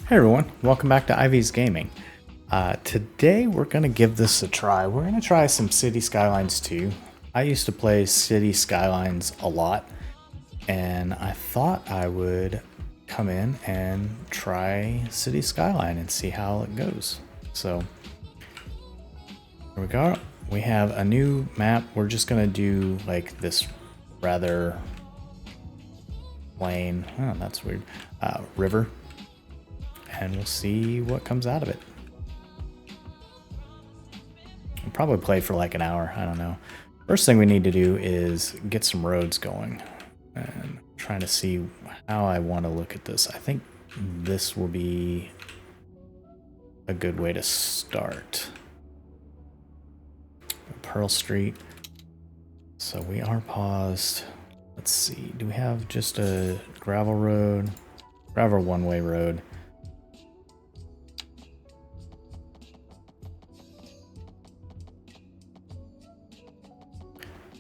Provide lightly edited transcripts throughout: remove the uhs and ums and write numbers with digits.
Hey everyone, welcome back to Ivy's Gaming. Today we're going to give this a try. We're going to try some City Skylines 2. I used to play City Skylines a lot, and I thought I would come in and try City Skyline and see how it goes. So, here we go. We have a new map. We're just going to do like this rather plain, oh that's weird, river. And we'll see what comes out of it. We'll probably play for like an hour, I don't know. First thing we need to do is get some roads going. And trying to see how I want to look at this. I think this will be a good way to start. Pearl Street. So we are paused. Let's see, do we have just a gravel road? Gravel one-way road.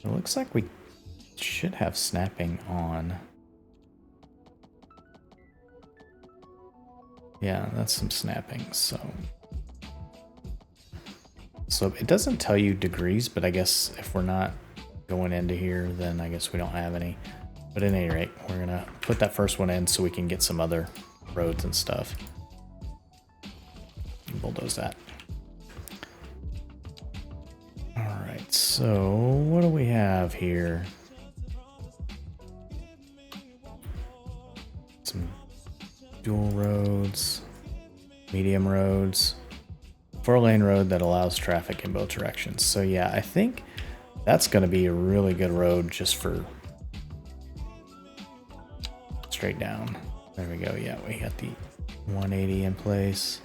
It looks like we should have snapping on. Yeah, that's some snapping, so it doesn't tell you degrees, but I guess if we're not going into here, then I guess we don't have any. But at any rate, we're gonna put that first one in so we can get some other roads and stuff. Bulldoze that. Alright, so what do we have here? Some dual roads, medium roads, 4-lane road that allows traffic in both directions. So yeah, I think that's going to be a really good road just for straight down. There we go. Yeah, we got the 180 in place.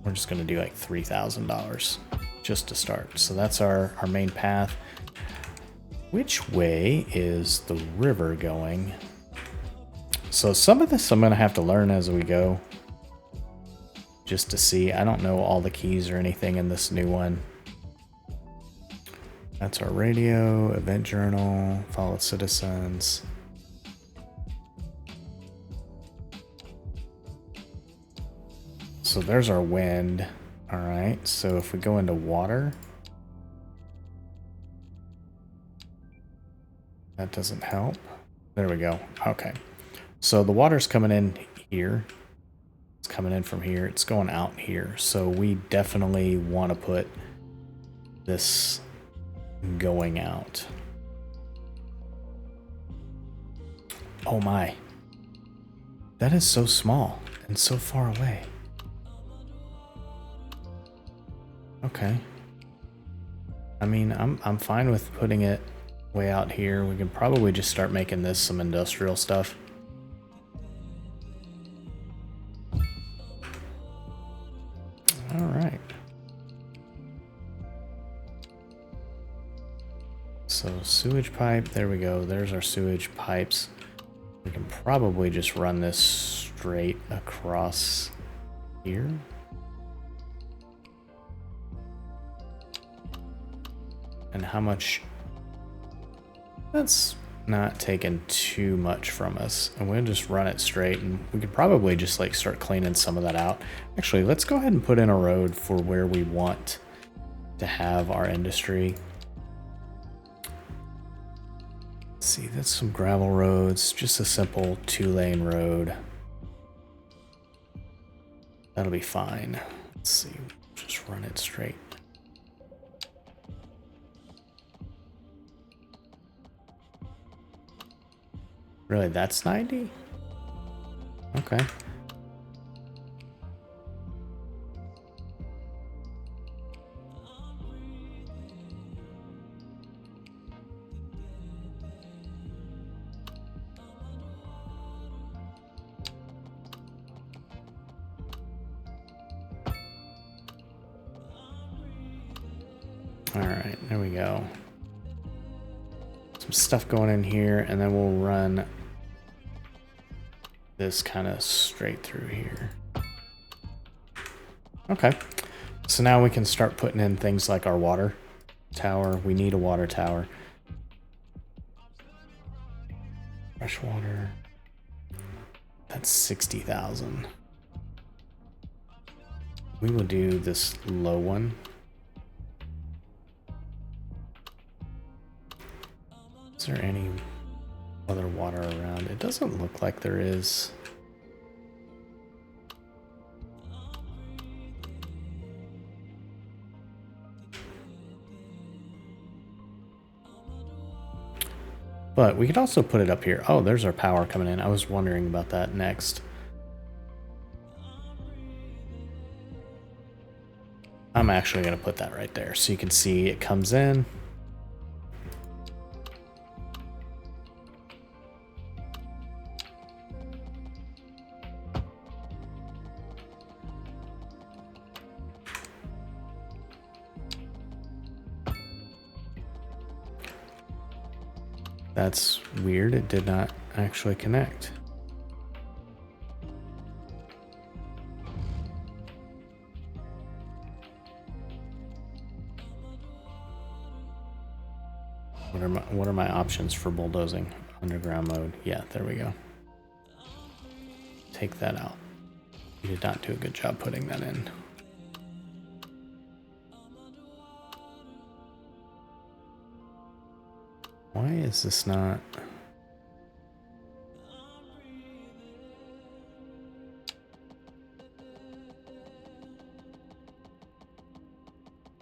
We're just going to do like $3,000 just to start. So that's our main path. Which way is the river going? So some of this I'm going to have to learn as we go. Just to see. I don't know all the keys or anything in this new one. That's our radio, event journal, follow citizens. So there's our wind. All right, so if we go into water, that doesn't help. There we go. Okay, so the water's coming in here. It's coming in from here. It's going out here. So we definitely want to put this going out. Oh my. That is so small and so far away. Okay. I mean, I'm fine with putting it way out here. We can probably just start making this some industrial stuff. All right. So sewage pipe, there we go. There's our sewage pipes. We can probably just run this straight across here. And how much? That's not taking too much from us. And we'll just run it straight, and we could probably just like start cleaning some of that out. Actually, let's go ahead and put in a road for where we want to have our industry. Let's see, that's some gravel roads, just a simple 2-lane road. That'll be fine. Let's see, just run it straight. Really, that's 90? Okay. All right, there we go. Some stuff going in here, and then we'll run this kind of straight through here. Okay, so now we can start putting in things like our water tower. We need a water tower. Fresh water. That's 60,000. We will do this low one. Is there any other water around? It doesn't look like there is. But we could also put it up here. Oh, there's our power coming in. I was wondering about that next. I'm actually going to put that right there so you can see it comes in. That's weird. It did not actually connect. What are my options for bulldozing? Underground mode. Yeah, there we go. Take that out. You did not do a good job putting that in. Why is this not?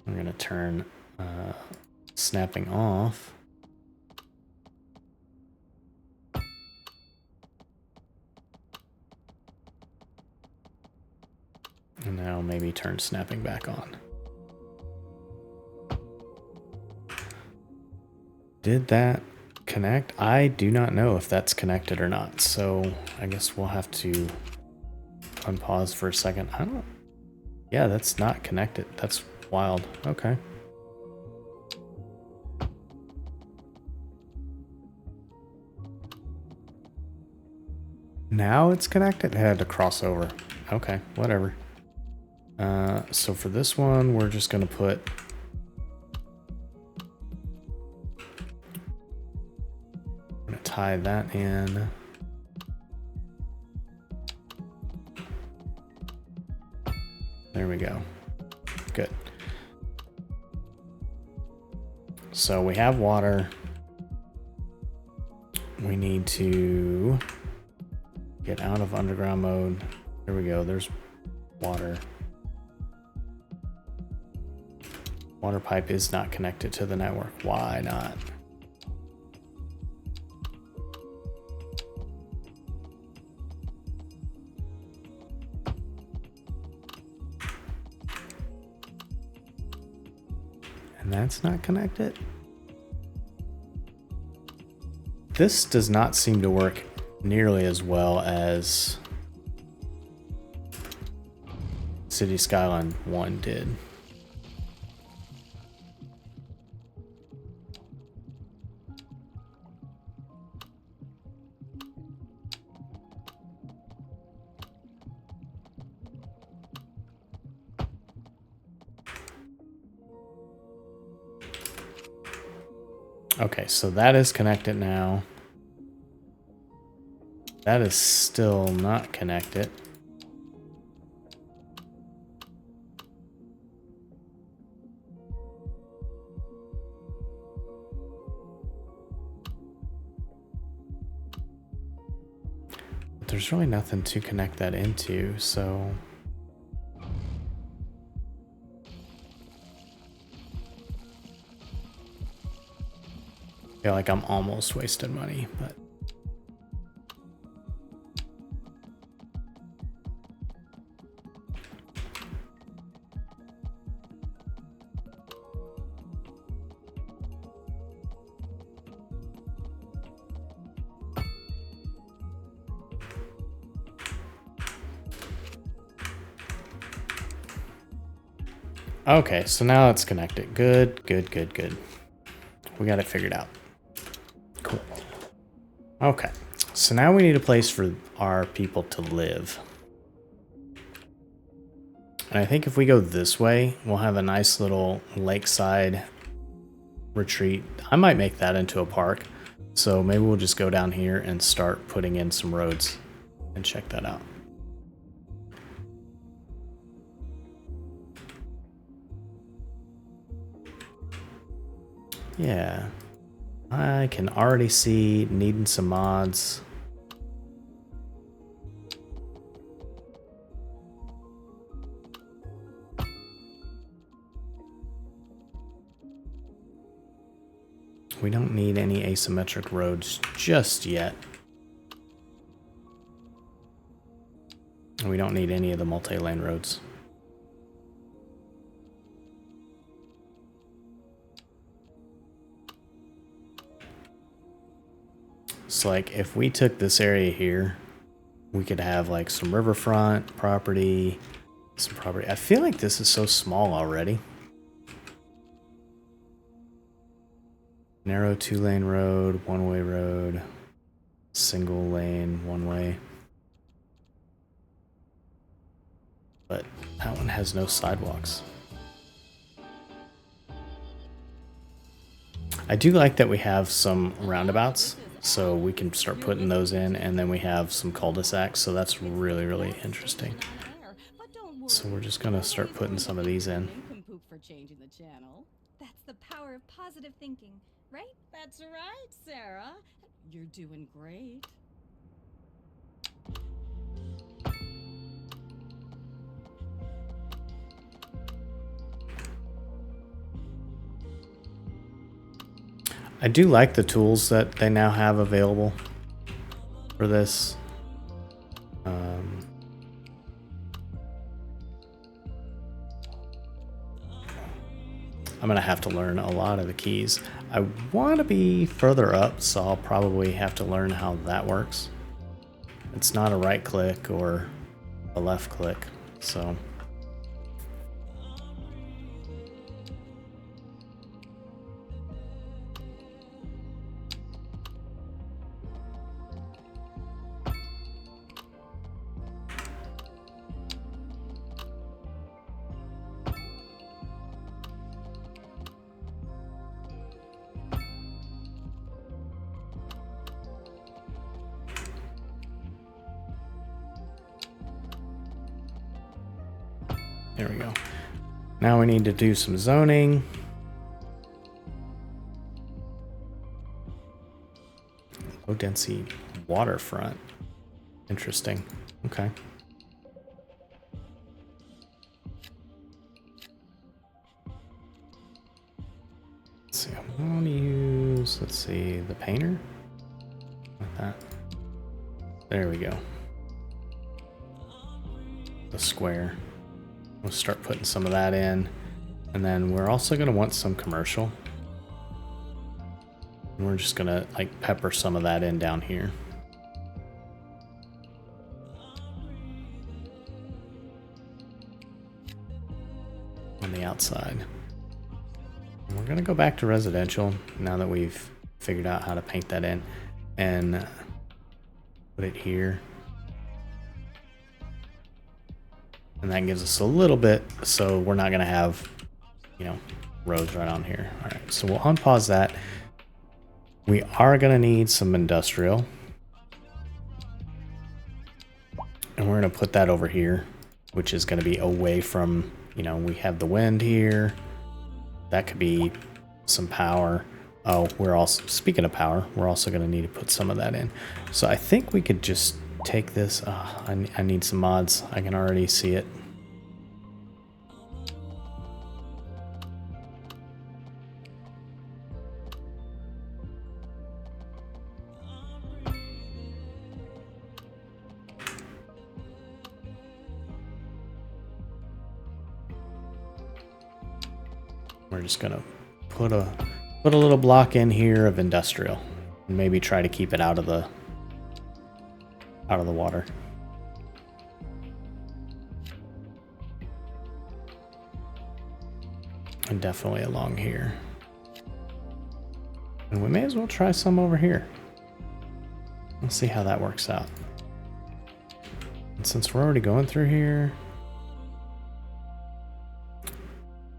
I'm going to turn snapping off. And now maybe turn snapping back on. Did that connect? I do not know if that's connected or not, so I guess we'll have to unpause for a second. I don't... Yeah, that's not connected. That's wild. Okay. Now it's connected? It had to cross over. Okay, whatever. So for this one, we're just going to put... I'm going to tie that in. There we go. Good. So we have water. We need to get out of underground mode. There we go. There's water. Water pipe is not connected to the network. Why not? And that's not connected. This does not seem to work nearly as well as City Skyline 1 did. Okay, so that is connected now. That is still not connected. But there's really nothing to connect that into, so... I feel like I'm almost wasting money, but... Okay, so now it's connected. Good, good, good, good. We got it figured out. Cool. Okay, so now we need a place for our people to live. And I think if we go this way, we'll have a nice little lakeside retreat. I might make that into a park. So maybe we'll just go down here and start putting in some roads and check that out. Yeah, I can already see needing some mods. We don't need any asymmetric roads just yet. And we don't need any of the multi-lane roads. So like if we took this area here, we could have like some riverfront property, some property. I feel like this is so small already. Narrow 2-lane road, 1-way road, single lane, 1-way. But that one has no sidewalks. I do like that we have some roundabouts, so we can start putting those in, and then we have some cul-de-sacs, so that's really, really interesting. So we're just gonna start putting some of these in. That's the power of positive thinking, right? That's right, Sarah. You're doing great. I do like the tools that they now have available for this. I'm gonna have to learn a lot of the keys. I want to be further up, so I'll probably have to learn how that works. It's not a right click or a left click, so. There we go. Now we need to do some zoning. Low density waterfront. Interesting. Okay. Let's see. I want to use, let's see, the painter. Like that. There we go. The square. We'll start putting some of that in. And then we're also going to want some commercial. And we're just going to like pepper some of that in down here. On the outside. And we're going to go back to residential now that we've figured out how to paint that in. And put it here. And that gives us a little bit, so we're not going to have, you know, roads right on here. All right, so we'll unpause that. We are going to need some industrial. And we're going to put that over here, which is going to be away from, you know, we have the wind here. That could be some power. Oh, we're also, speaking of power, we're also going to need to put some of that in. So I think we could just take this. I need some mods. I can already see it. We're just gonna put a little block in here of industrial, and maybe try to keep it out of the water. And definitely along here. And we may as well try some over here. Let's see how that works out. And since we're already going through here, is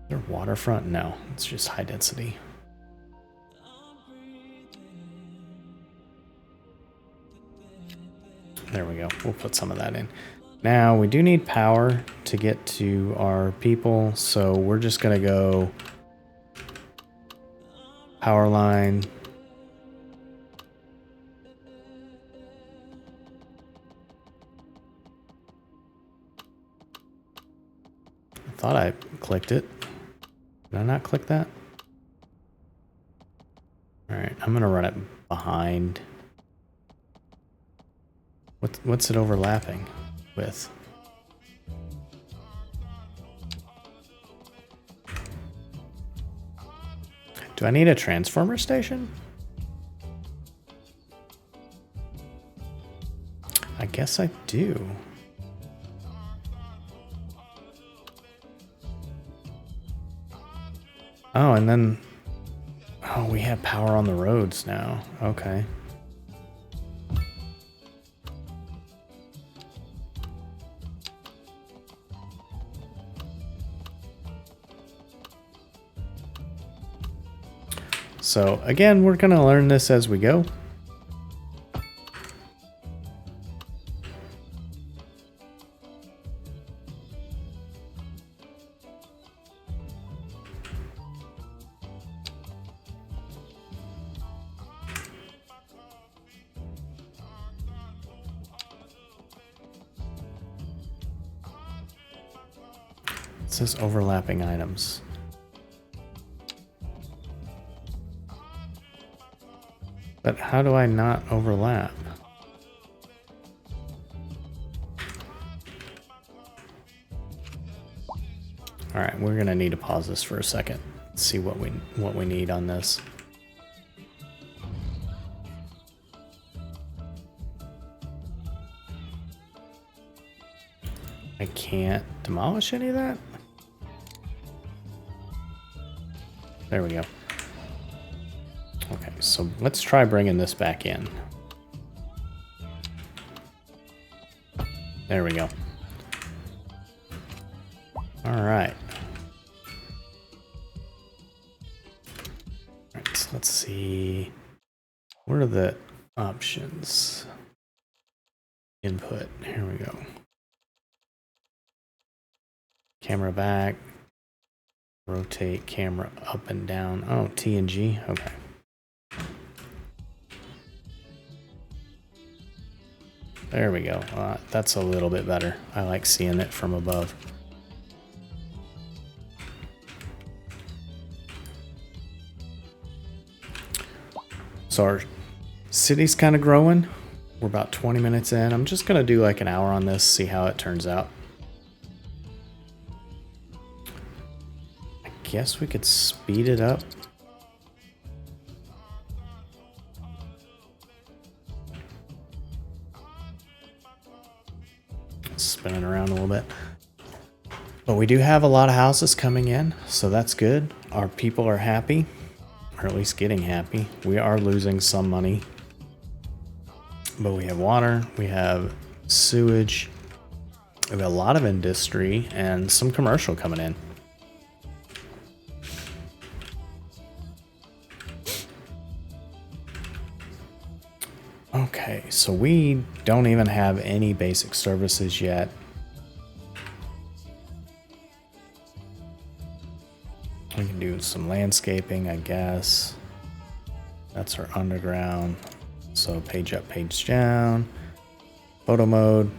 there waterfront? No, it's just high density. There we go. We'll put some of that in. Now, we do need power to get to our people, so we're just going to go power line. I thought I clicked it. Did I not click that? All right, I'm going to run it behind. What's it overlapping with? Do I need a transformer station? I guess I do. Oh, and then... Oh, we have power on the roads now. Okay. So again, we're going to learn this as we go. It says overlapping items. But how do I not overlap? All right, we're gonna need to pause this for a second. See what we need on this. I can't demolish any of that? There we go. Okay, so let's try bringing this back in. There we go. All right. All right, so let's see. What are the options? Input. Here we go. Camera back. Rotate camera up and down. Oh, T and G. Okay. There we go. That's a little bit better. I like seeing it from above. So our city's kind of growing. We're about 20 minutes in. I'm just going to do like an hour on this, see how it turns out. I guess we could speed it up. Spinning around a little bit. But we do have a lot of houses coming in, so that's good. Our people are happy, or at least getting happy. We are losing some money. But we have water, we have sewage, we have a lot of industry, and some commercial coming in. Okay, so we don't even have any basic services yet. We can do some landscaping, I guess. That's our underground. So page up, page down. Photo mode.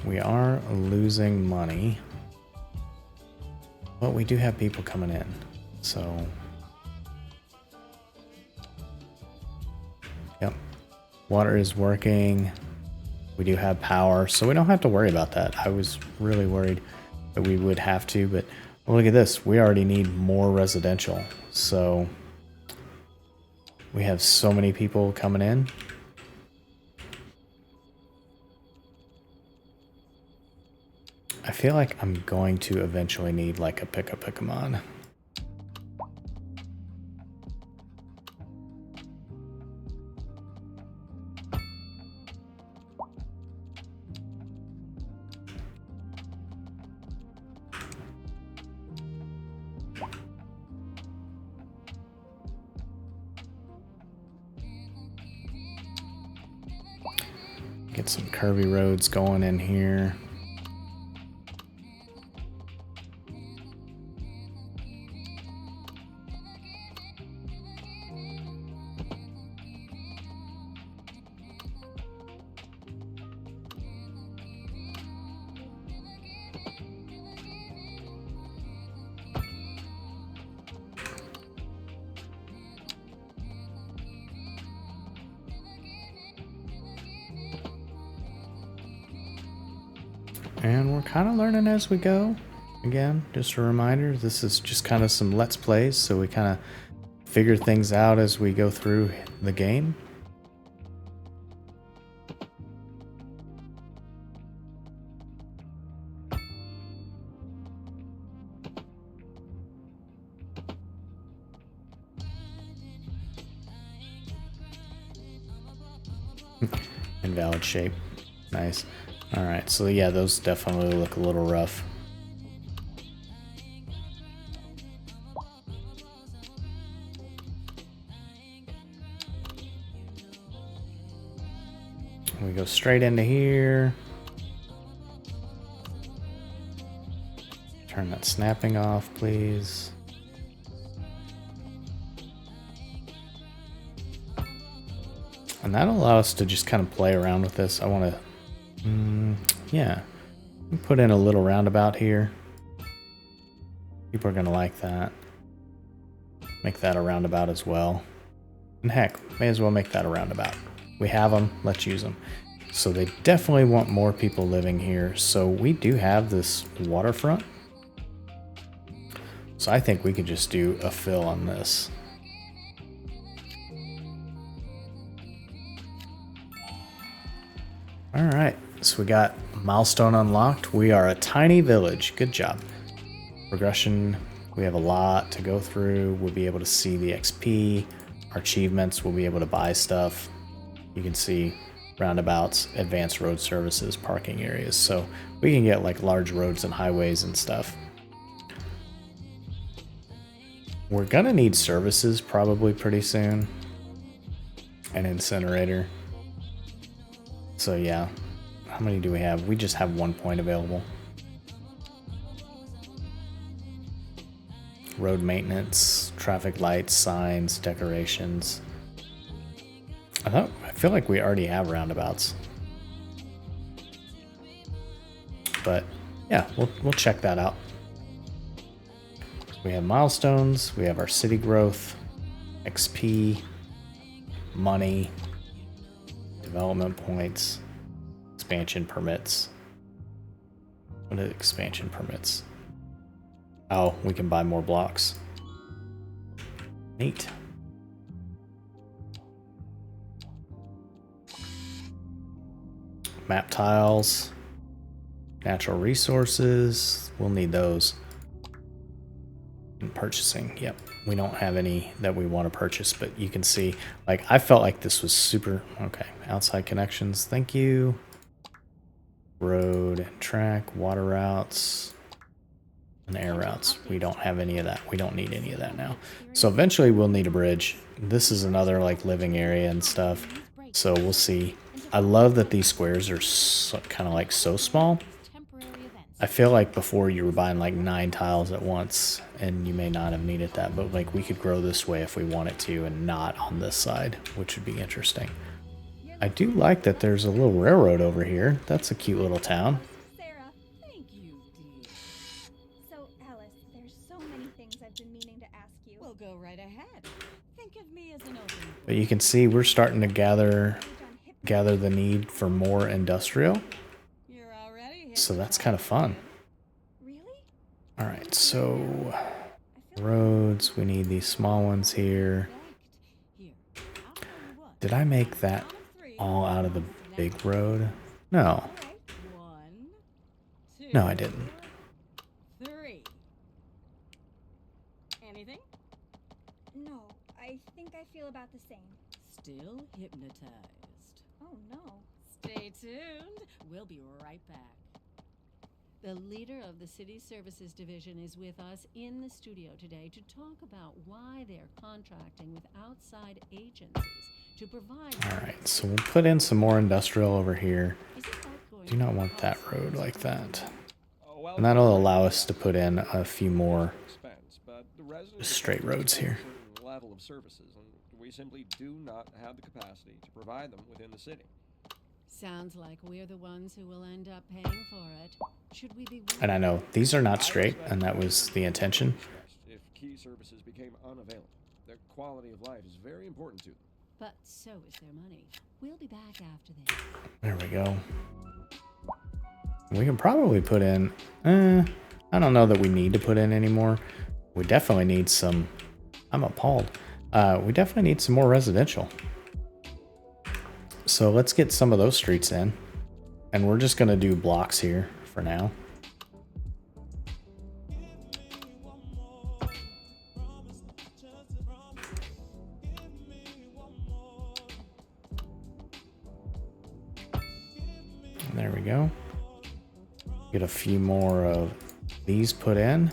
We are losing money. But we do have people coming in, so yep, water is working. We do have power, so we don't have to worry about that. I was really worried that we would have to, but look at this. We already need more residential, so we have so many people coming in. I feel like I'm going to eventually need like a pick-a-pick-a-mon. Get some curvy roads going in here. And we're kind of learning as we go. Again, just a reminder, this is just kind of some Let's Plays, so we kind of figure things out as we go through the game. Invalid shape. Nice. Alright, so yeah, those definitely look a little rough. We go straight into here. Turn that snapping off, please. And that'll allow us to just kind of play around with this. I want to yeah, put in a little roundabout here. People are gonna like that. Make that a roundabout as well. And heck, may as well make that a roundabout. We have them, let's use them. So they definitely want more people living here. So we do have this waterfront. So I think we could just do a fill on this. All right. So we got milestone unlocked. We are a tiny village. Good job. Progression. We have a lot to go through. We'll be able to see the XP, our achievements. We'll be able to buy stuff. You can see roundabouts, advanced road services, parking areas. So we can get like large roads and highways and stuff. We're gonna need services probably pretty soon. An incinerator. So yeah. How many do we have? We just have 1 point available. Road maintenance, traffic lights, signs, decorations. I feel like we already have roundabouts. But yeah, we'll check that out. We have milestones, we have our city growth, XP, money, development points. Expansion permits. What are expansion permits? Oh, we can buy more blocks. Neat. Map tiles. Natural resources. We'll need those. And purchasing. Yep. We don't have any that we want to purchase, but you can see, like, I felt like this was super... Okay. Outside connections. Thank you. Road, track, water routes, and air routes. We don't have any of that. We don't need any of that now. So eventually we'll need a bridge. This is another like living area and stuff. So we'll see. I love that these squares are so, kind of like so small. I feel like before you were buying like 9 tiles at once and you may not have needed that, but like we could grow this way if we wanted to and not on this side, which would be interesting. I do like that there's a little railroad over here. That's a cute little town. Sarah, thank you, dear. So, Alice, there's so many things I've been meaning to ask you. We'll go right ahead. Think of me as an open book. But you can see we're starting to gather the need for more industrial. You're already So that's kind of fun. Really? All right, so roads, we need these small ones here. Here, I'll tell you what. Did I make that all out of the big road? No. 1, 2, No, I didn't. 3. Anything? No, I think I feel about the same. Still hypnotized. Oh no. Stay tuned. We'll be right back. The leader of the City Services Division is with us in the studio today to talk about why they're contracting with outside agencies to provide. Alright, so we'll put in some more industrial over here. Isn't that going Do not to want that cost road us? like that. Well, And that'll allow us to put in a few more expense, but the residents just straight roads here. expect a certain level of services, and we simply do not have the capacity to provide them within the city. Sounds like we're the ones who will end up paying for it. Should we be And I know these are not straight, and that was the intention. If key services became unavailable, their quality of life is very important to them. But so is their money. We'll be back after this. There we go. We can probably put in, I don't know that we need to put in anymore. We definitely need some, I'm appalled. We definitely need some more residential. So let's get some of those streets in. And we're just gonna do blocks here for now. There we go. Get a few more of these put in.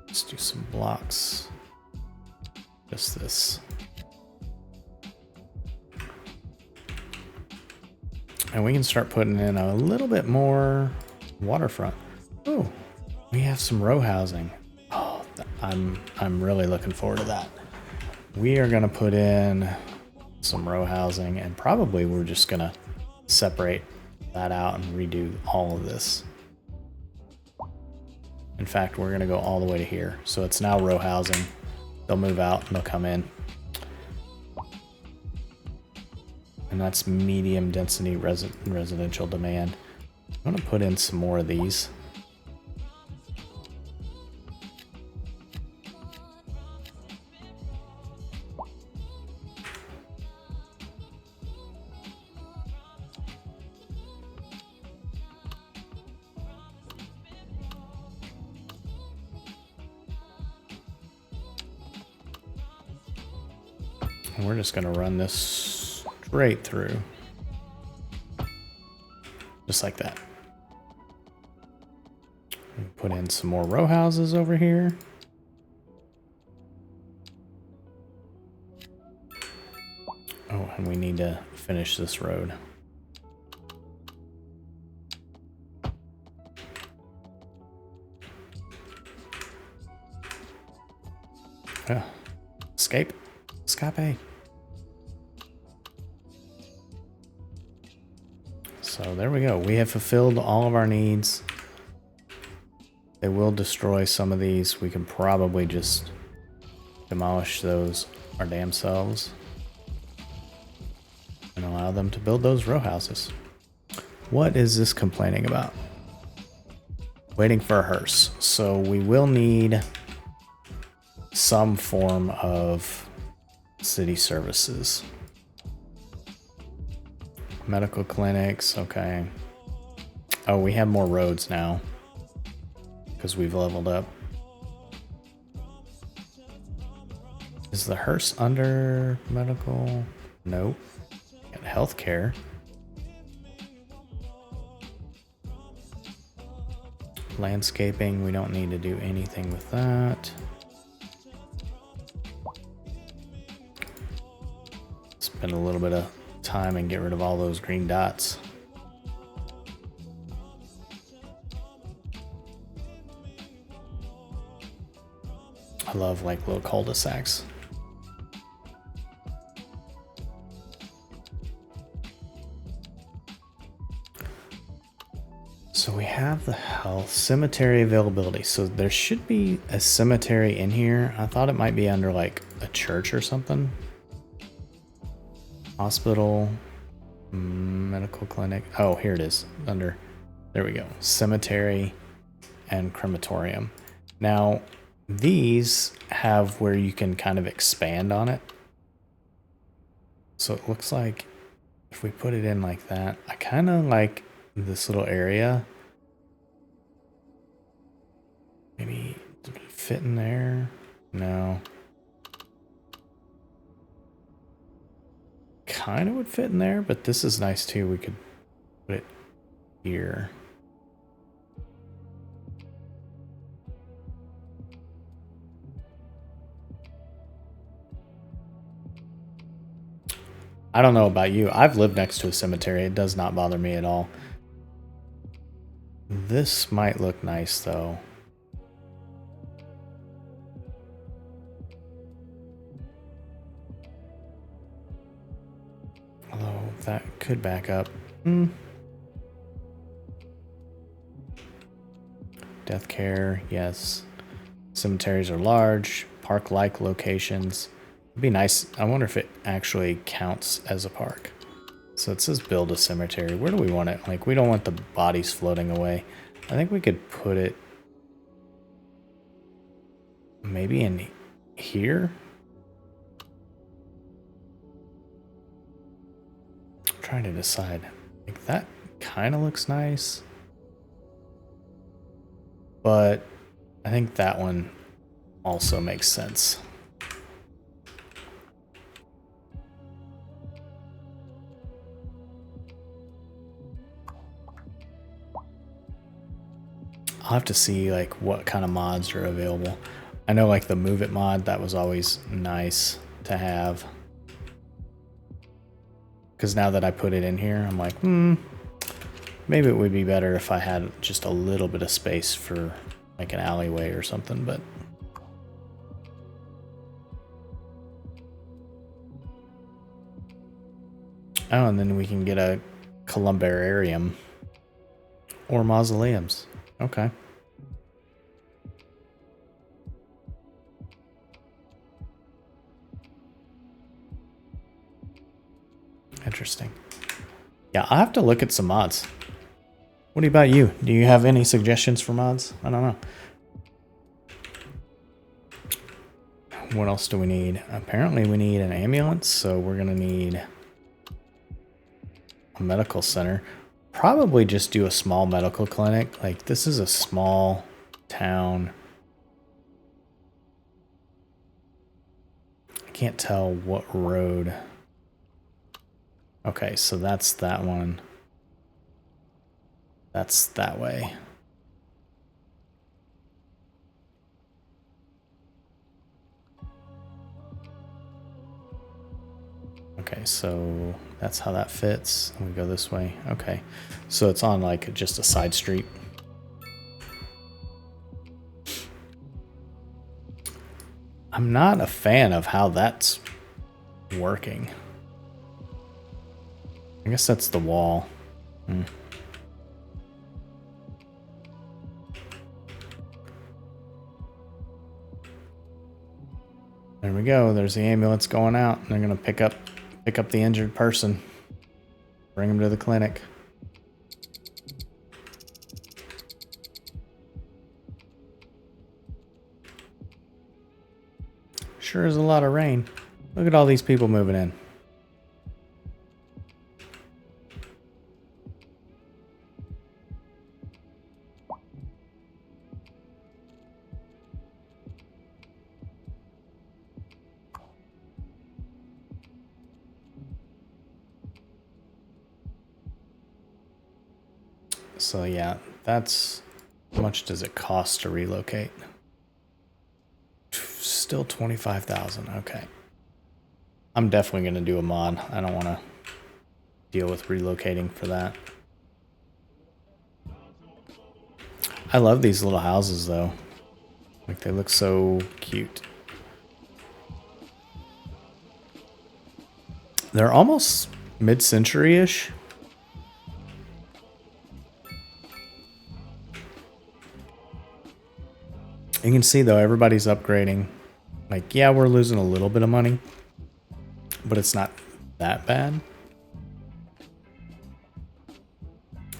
Let's do some blocks. Just this. And we can start putting in a little bit more waterfront. Oh, we have some row housing. Oh, I'm really looking forward to that. We are gonna put in some row housing, and probably we're just gonna separate that out and redo all of this. In fact, we're gonna go all the way to here. So it's now row housing. They'll move out and they'll come in. And that's medium density residential demand. I'm gonna put in some more of these. And we're just gonna run this straight through. Just like that. Put in some more row houses over here. Oh, and we need to finish this road. Yeah. Escape. Escape. So there we go. We have fulfilled all of our needs. They will destroy some of these. We can probably just demolish those our damn selves and allow them to build those row houses. What is this complaining about? Waiting for a hearse. So we will need some form of city services. Medical clinics, okay. Oh, we have more roads now because we've leveled up. Is the hearse under medical? Nope. Got healthcare. Landscaping, we don't need to do anything with that. Spend a little bit of time and get rid of all those green dots. I love like little cul-de-sacs. So we have the health cemetery availability. So there should be a cemetery in here. I thought it might be under like a church or something. Hospital, medical clinic. Oh, here it is. Under, there we go. Cemetery and crematorium. Now, these have where you can kind of expand on it. So it looks like if we put it in like that, I kind of like this little area. Maybe did it fit in there? No. Kind of would fit in there, but this is nice too. We could put it here. I don't know about you. I've lived next to a cemetery. It does not bother me at all. This might look nice, though. Although, that could back up. Death care, yes. Cemeteries are large, park-like locations. It'd be nice. I wonder if it actually counts as a park. So it says build a cemetery. Where do we want it? Like, we don't want the bodies floating away. I think we could put it maybe in here. I'm trying to decide. Like, that kind of looks nice. But I think that one also makes sense. I'll have to see like what kind of mods are available. I know like the move it mod, that was always nice to have. Because now that I put it in here, I'm like, maybe it would be better if I had just a little bit of space for like an alleyway or something, but oh, and then we can get a columbarium or mausoleums. Okay. Interesting. Yeah, I'll have to look at some mods. What about you? Do you have any suggestions for mods? I don't know. What else do we need? Apparently we need an ambulance, so we're gonna need a medical center. Probably just do a small medical clinic. Like, this is a small town. I can't tell what road. Okay, so that's that one. That's that way. Okay, so that's how that fits. And we go this way. Okay, so it's on like just a side street. I'm not a fan of how that's working. I guess that's the wall. There we go. There's the ambulance going out. They're gonna pick up the injured person, bring him to the clinic. Sure is a lot of rain. Look at all these people moving in. So yeah, that's how much does it cost to relocate? Still 25,000. Okay. I'm definitely going to do a mod. I don't want to deal with relocating for that. I love these little houses though. Like, they look so cute. They're almost mid-century-ish. You can see though, everybody's upgrading. Like, yeah, we're losing a little bit of money, but it's not that bad.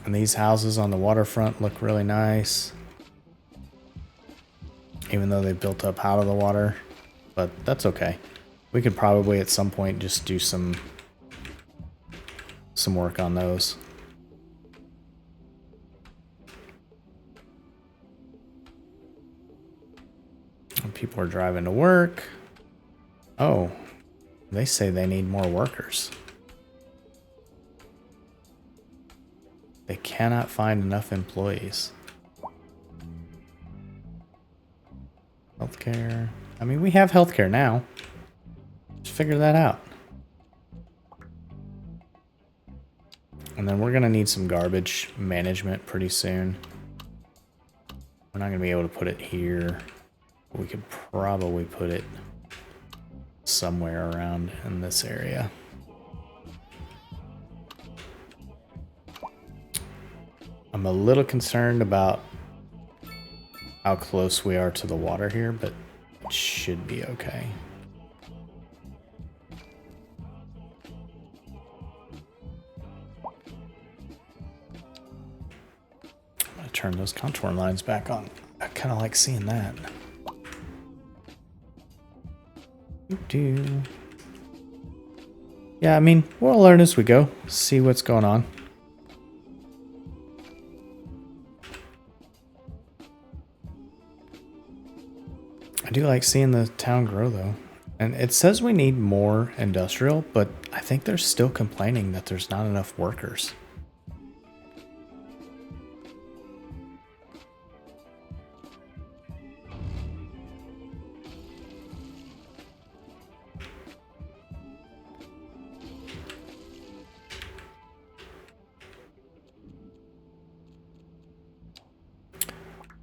And these houses on the waterfront look really nice. Even though they built up out of the water, but that's okay. We could probably at some point just do some work on those. People are driving to work. Oh, they say they need more workers. They cannot find enough employees. Healthcare. I mean, we have healthcare now. Just figure that out. And then we're gonna need some garbage management pretty soon. We're not gonna be able to put it here. We could probably put it somewhere around in this area. I'm a little concerned about how close we are to the water here, but it should be okay. I'm gonna turn those contour lines back on. I kind of like seeing that. Yeah, I mean, we'll learn as we go. See what's going on. I do like seeing the town grow though. And it says we need more industrial, but I think they're still complaining that there's not enough workers.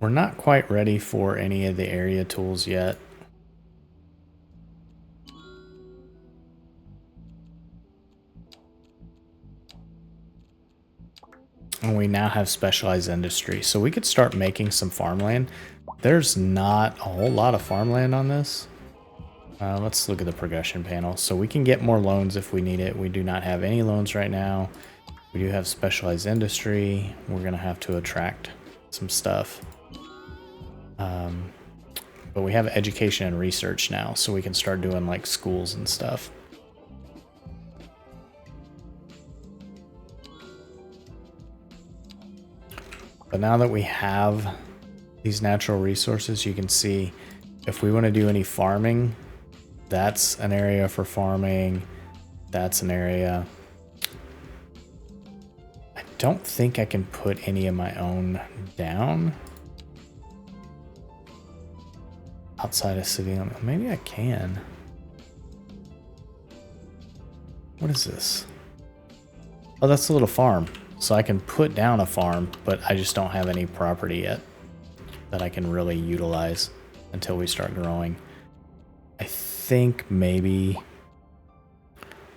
We're not quite ready for any of the area tools yet. And we now have specialized industry, so we could start making some farmland. There's not a whole lot of farmland on this. Let's look at the progression panel. So we can get more loans if we need it. We do not have any loans right now. We do have specialized industry. We're gonna have to attract some stuff. But we have education and research now, so we can start doing like schools and stuff. But now that we have these natural resources, you can see if we want to do any farming, that's an area for farming. That's an area. I don't think I can put any of my own down. Outside of city limits. Maybe I can. What is this? Oh, that's a little farm. So I can put down a farm, but I just don't have any property yet that I can really utilize until we start growing. I think maybe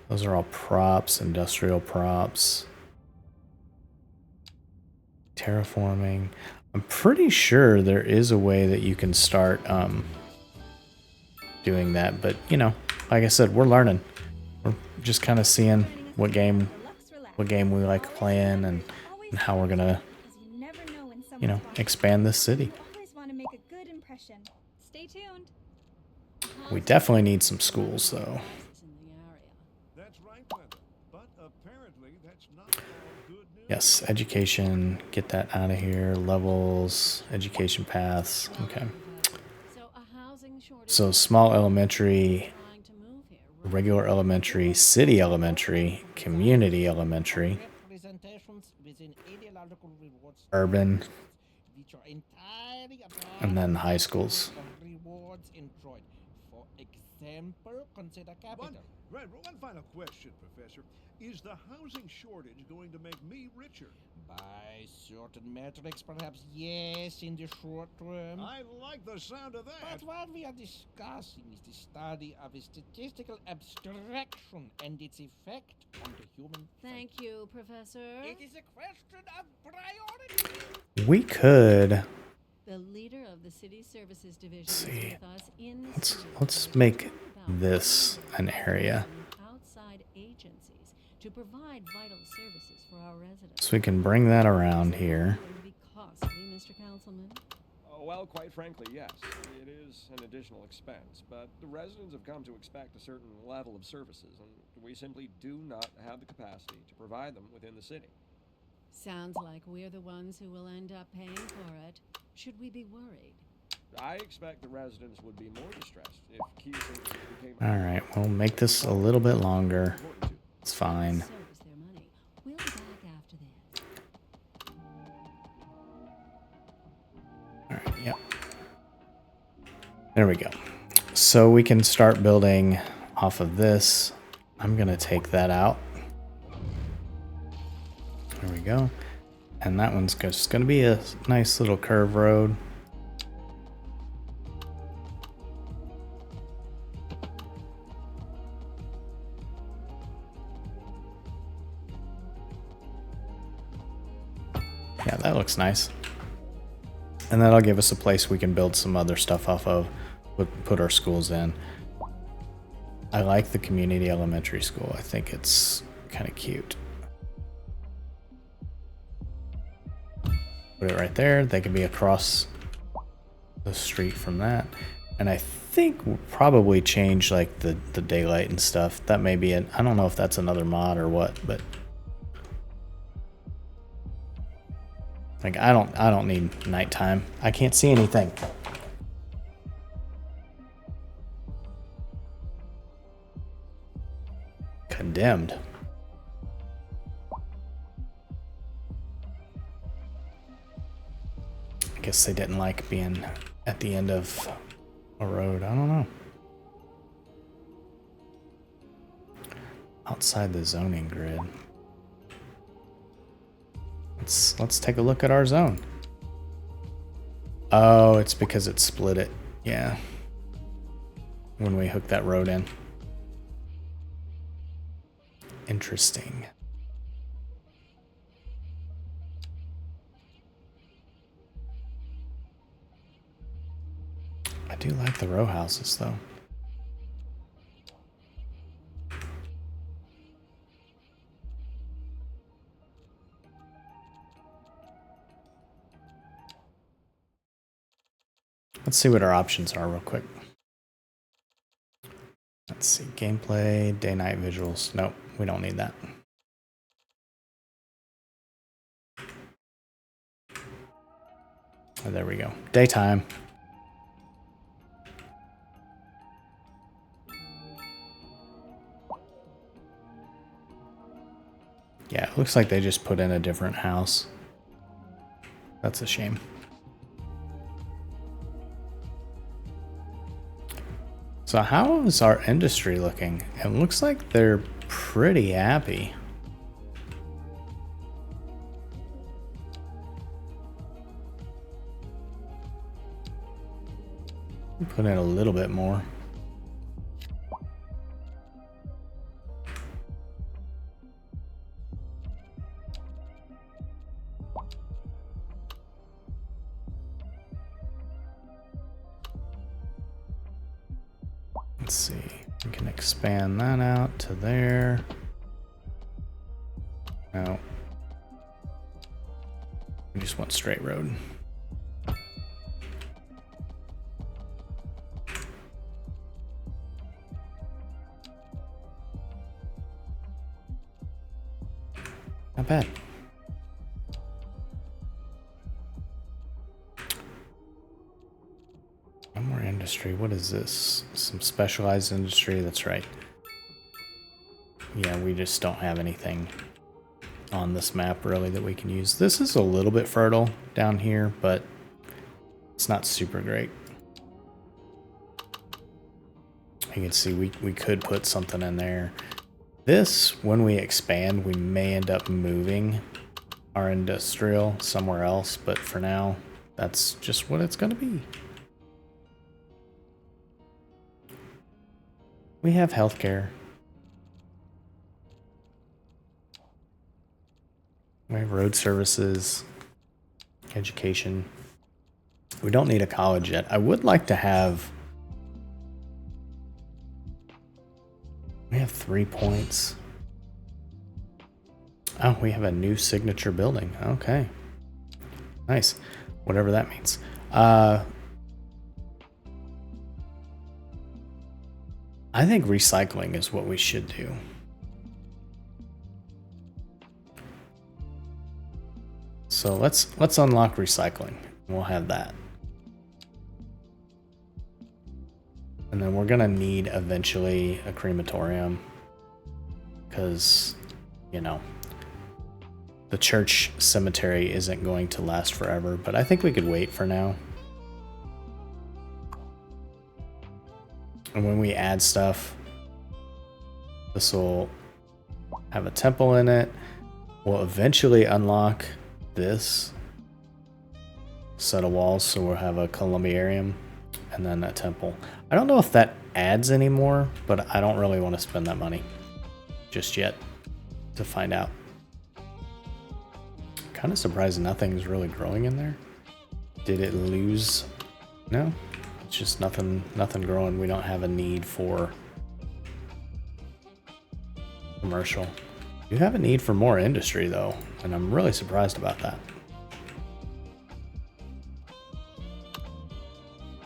those are all props, industrial props. Terraforming. I'm pretty sure there is a way that you can start doing that, but you know, like I said, we're learning. We're just kind of seeing what game we like playing and how we're gonna, you know, expand this city. Always want to make a good impression. Stay tuned. We definitely need some schools though. That's right, Glenda. But apparently that's not all good news. Yes, education, get that out of here. Levels, education paths. Okay. So small elementary, regular elementary, city elementary, community elementary, urban, and then high schools. One final question, Professor. Is the housing shortage going to make me richer? By certain metrics, perhaps yes, in the short term. I like the sound of that. But what we are discussing is the study of a statistical abstraction and its effect on the human. Thank you, Professor. It is a question of priority. We could. The leader of the City Services Division is See. with us in the Let's make this an area. Outside agencies to provide vital services for our residents. So we can bring that around here. Going to be costly, Mr. Councilman. Well, quite frankly, yes. It is an additional expense, but the residents have come to expect a certain level of services, and we simply do not have the capacity to provide them within the city. Sounds like we're the ones who will end up paying for it. Should we be worried? I expect the residents would be more distressed if key services became... Alright, we'll make this a little bit longer. It's fine. So is their money. We'll be back after this. Alright, yep. There we go. So we can start building off of this. I'm gonna take that out. There we go. And that one's just going to be a nice little curve road. Yeah, that looks nice. And that'll give us a place we can build some other stuff off of, put our schools in. I like the community elementary school. I think it's kind of cute. Put it right there. They can be across the street from that. And I think we'll probably change like the daylight and stuff. That may be I don't know if that's another mod or what, but like I don't need nighttime. I can't see anything. Condemned. I guess they didn't like being at the end of a road. I don't know. Outside the zoning grid. Let's take a look at our zone. Oh, it's because it split it. Yeah. When we hooked that road in. Interesting. I do like the row houses though. Let's see what our options are real quick. Let's see, gameplay, day-night visuals. Nope, we don't need that. Oh, there we go. Daytime. Yeah, it looks like they just put in a different house. That's a shame. So how is our industry looking? It looks like they're pretty happy. Put in a little bit more. Let's see, we can expand that out to there. No. We just want straight road. Not bad. One more industry. What is this? Some specialized industry. That's right. Yeah, we just don't have anything on this map really that we can use. This is a little bit fertile down here, but it's not super great. You can see we could put something in there. This, when we expand, we may end up moving our industrial somewhere else, but for now, that's just what it's going to be. We have healthcare. We have road services, education. We don't need a college yet. I would like to have... We have 3 points. Oh, we have a new signature building. Okay. Nice. Whatever that means. I think recycling is what we should do. So let's unlock recycling. We'll have that. And then we're gonna need eventually a crematorium because, you know, the church cemetery isn't going to last forever, but I think we could wait for now. And when we add stuff, this will have a temple in it. We'll eventually unlock this set of walls, so we'll have a columbarium and then that temple. I don't know if that adds any more, but I don't really want to spend that money just yet to find out. Kind of surprised nothing's really growing in there. Did it lose? No, it's just nothing growing. We don't have a need for commercial. You have a need for more industry though, and I'm really surprised about that.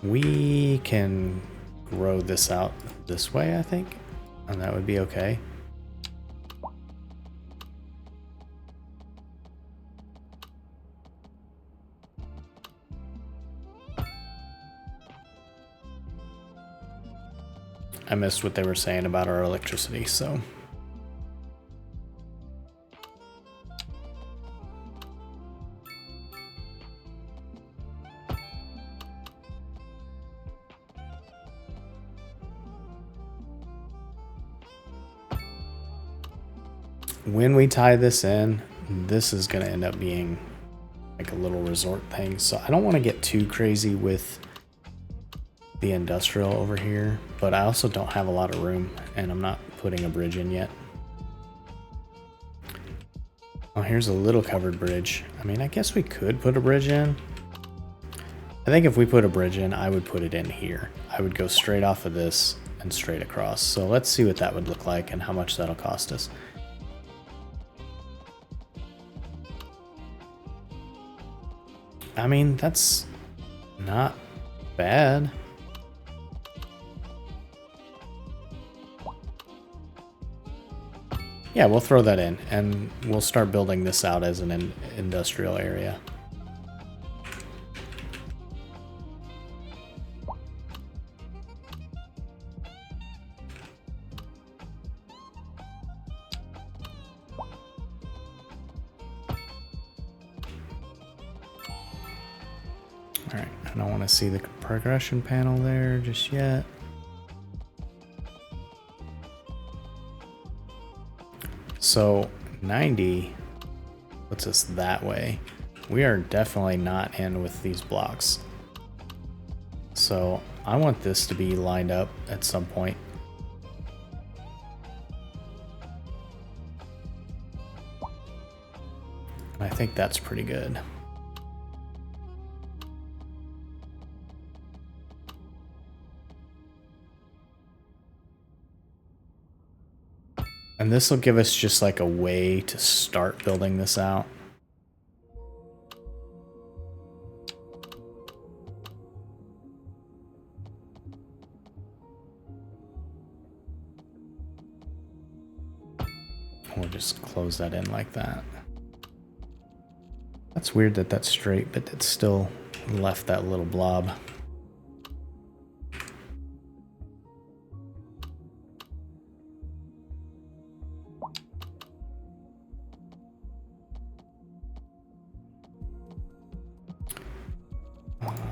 We can grow this out this way, I think, and that would be okay. I missed what they were saying about our electricity, so. When we tie this in, this is going to end up being like a little resort thing. So I don't want to get too crazy with the industrial over here, but I also don't have a lot of room and I'm not putting a bridge in yet. Oh, here's a little covered bridge. I mean, I guess we could put a bridge in. I think if we put a bridge in, I would put it in here. I would go straight off of this and straight across. So let's see what that would look like and how much that'll cost us. I mean, that's not bad. Yeah, we'll throw that in and we'll start building this out as an industrial area. Alright, I don't want to see the progression panel there just yet. So 90 puts us that way. We are definitely not in with these blocks. So I want this to be lined up at some point. And I think that's pretty good. And this will give us just like a way to start building this out. We'll just close that in like that. That's weird that that's straight, but it's still left that little blob.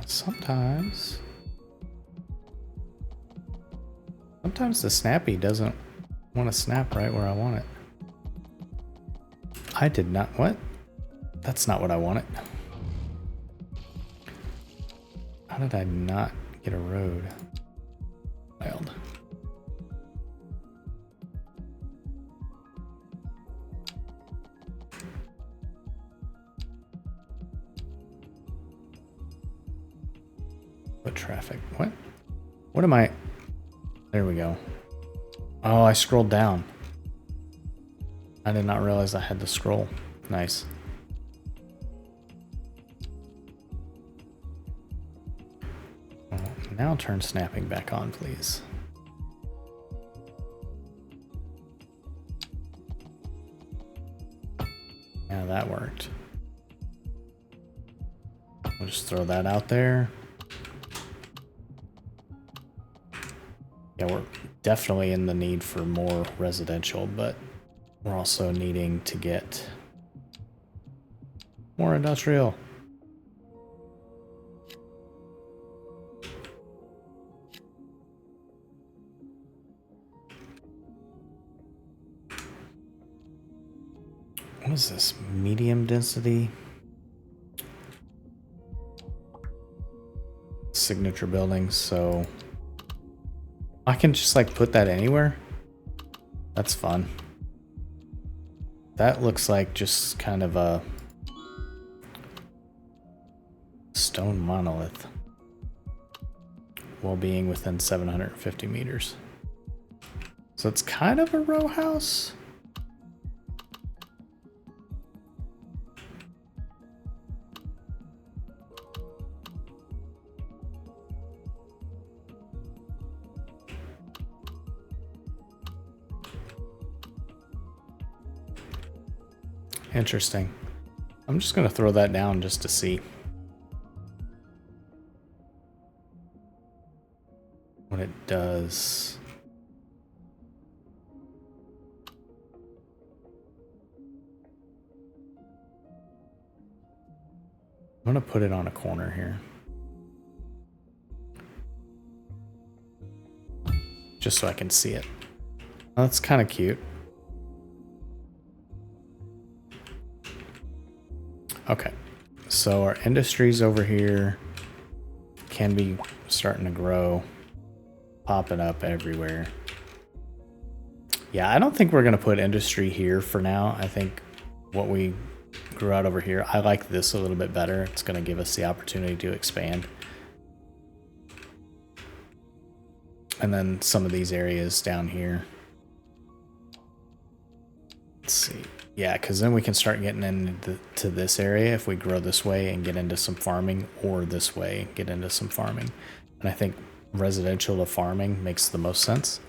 Sometimes the snappy doesn't want to snap right where I want it. I did not, what? That's not what I wanted. How did I not get a road? Wild. Foot traffic, what? What am I? There we go. Oh, I scrolled down. I did not realize I had to scroll. Nice. Well, now turn snapping back on, please. Yeah, that worked. We'll just throw that out there. Yeah, we're definitely in the need for more residential, but we're also needing to get more industrial. What is this? Medium density? Signature buildings, so I can just like put that anywhere. That's fun. That looks like just kind of a stone monolith. While being within 750 meters. So it's kind of a row house. Interesting. I'm just going to throw that down just to see what it does. I'm going to put it on a corner here. Just so I can see it. Oh, that's kind of cute. Okay, so our industries over here can be starting to grow, popping up everywhere. Yeah, I don't think we're going to put industry here for now. I think what we grew out over here, I like this a little bit better. It's going to give us the opportunity to expand. And then some of these areas down here. Let's see. Yeah, because then we can start getting into this area if we grow this way and get into some farming, or this way, get into some farming. And I think residential to farming makes the most sense.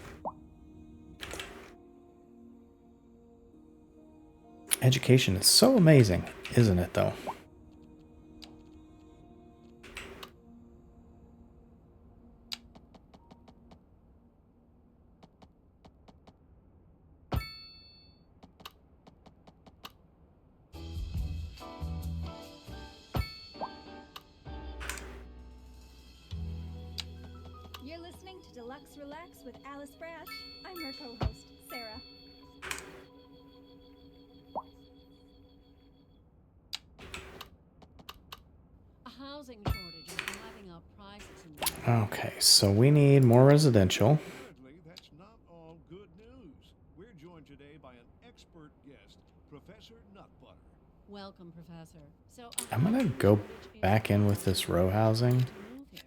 Education is so amazing, isn't it, though? You're listening to Deluxe Relax with Alice Brash. I'm her co-host, Sarah. A housing shortage is driving up prices in Okay, so we need more residential. Apparently, that's not all good news. We're joined today by an expert guest, Professor Nutbutter. Welcome, Professor. So I'm gonna go back in with this row housing. move here,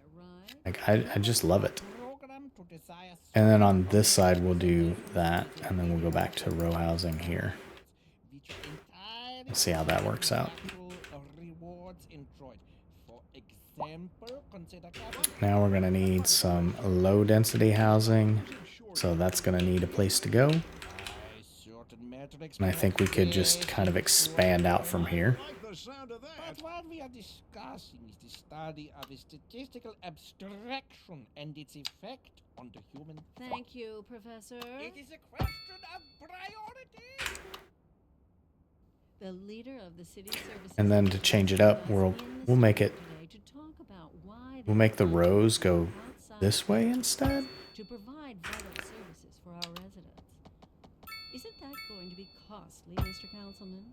right? Like, I just love it. Program to desire And then on this side, we'll do that, and then we'll go back to row housing here. which are entirely Let's see how that works out. rewards enjoyed. For example, consider cabin. Now we're gonna need some low density housing, so that's gonna need a place to go. Certain metrics And I think we could just kind of expand out from here. Like the sound of that. But what we are discussing is the study of a statistical abstraction and its effect on the human. Thank you, Professor. It is a question of priority. The leader of the city services. And then to change it up, we'll make it, we'll make the rows go this way instead. To provide vital services for our residents. Isn't that going to be costly, Mr. Councilman?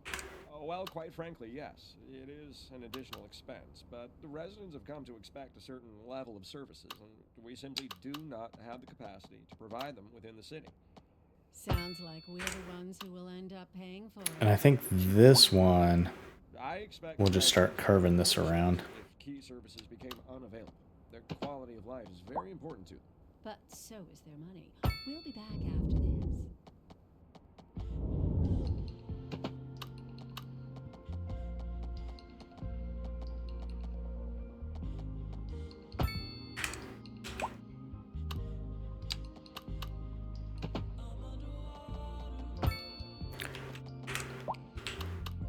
Oh, well, quite frankly, yes. It is an additional expense, but the residents have come to expect a certain level of services, and we simply do not have the capacity to provide them within the city. Sounds like we're the ones who will end up paying for it. And I think this one, I expect we'll just start curving this around. if key services became unavailable. Their quality of life is very important to them. But so is their money. We'll be back after this.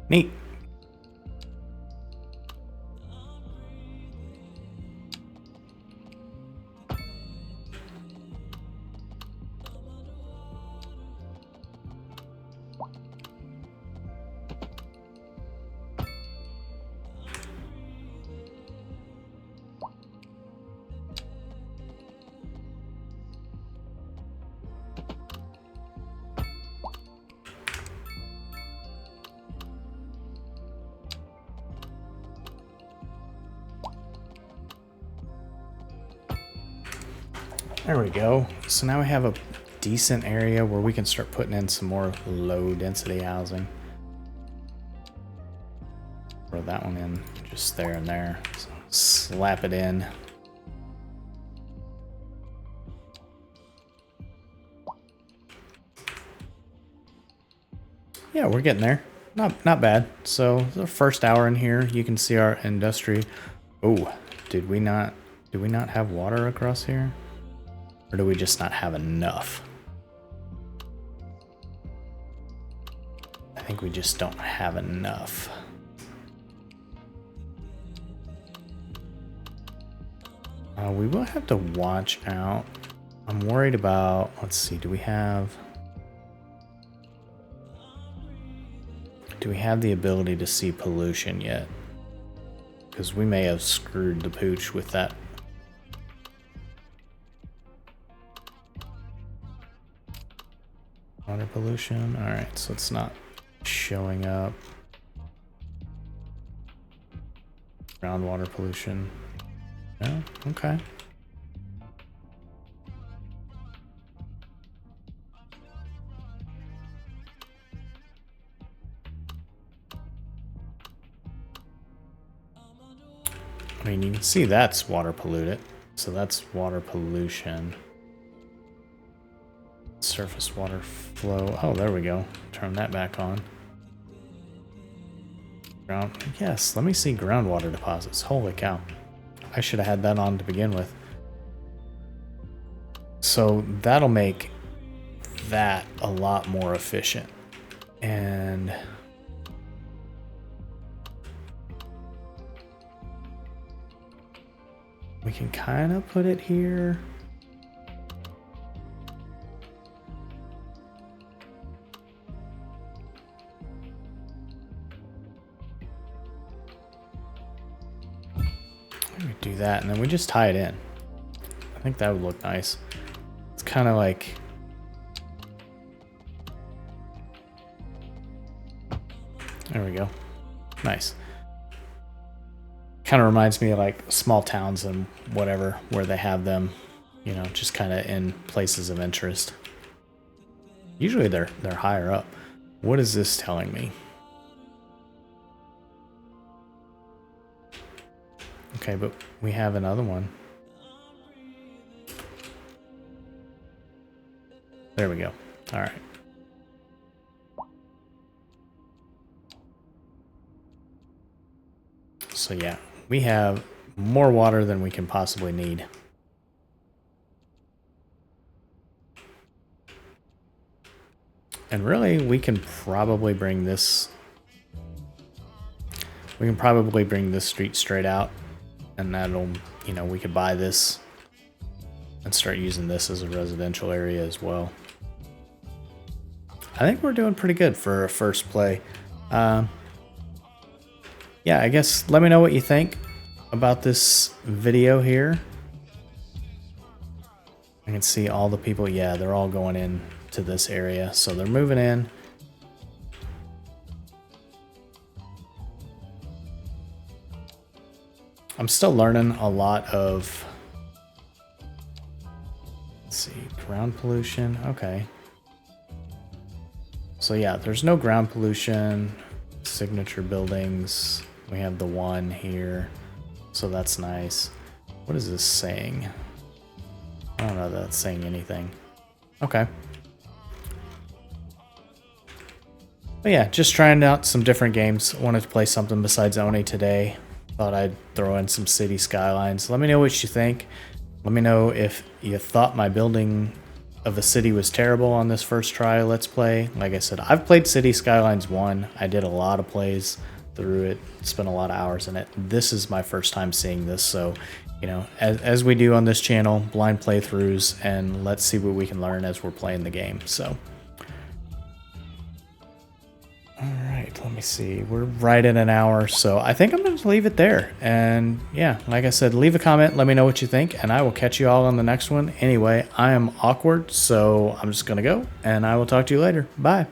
Neat. There we go. So now we have a decent area where we can start putting in some more low density housing. Throw that one in just there and there. So slap it in. Yeah, we're getting there. Not bad. So the first hour in here, you can see our industry. Oh, did we not have water across here? Or do we just not have enough? I think we just don't have enough. We will have to watch out. I'm worried about, let's see, do we have the ability to see pollution yet? Because we may have screwed the pooch with that. Water pollution. All right, so it's not showing up. Groundwater pollution. No? Okay. I mean, you can see that's water polluted. So that's water pollution. Surface water flow. Oh, there we go. Turn that back on. Ground. Yes, let me see groundwater deposits. Holy cow. I should have had that on to begin with. So that'll make that a lot more efficient. And we can kind of put it here. We do that, and then we just tie it in. I think that would look nice. It's kind of like... There we go. Nice. Kind of reminds me of like small towns and whatever, where they have them, you know, just kind of in places of interest. Usually they're higher up. What is this telling me? Okay, but we have another one. There we go. All right. So yeah, we have more water than we can possibly need. And really, we can probably bring this... We can probably bring this street straight out. And that'll, you know, we could buy this and start using this as a residential area as well. I think we're doing pretty good for a first play. Yeah, I guess let me know what you think about this video here. I can see all the people. Yeah, they're all going in to this area. So they're moving in. I'm still learning a lot of, let's see, ground pollution. Okay. So yeah, there's no ground pollution. Signature buildings. We have the one here. So that's nice. What is this saying? I don't know that that's saying anything. Okay. But yeah, just trying out some different games. Wanted to play something besides Oni today. Thought I'd throw in some City Skylines. Let me know what you think. Let me know if you thought my building of a city was terrible on this first try Let's Play. Like I said, I've played City Skylines 1. I did a lot of plays through it, spent a lot of hours in it. This is my first time seeing this, so, you know, as we do on this channel, blind playthroughs, and let's see what we can learn as we're playing the game, so. Alright, let me see. We're right in an hour, so I think I'm going to leave it there. And yeah, like I said, leave a comment, let me know what you think, and I will catch you all on the next one. Anyway, I am awkward, so I'm just going to go, and I will talk to you later. Bye.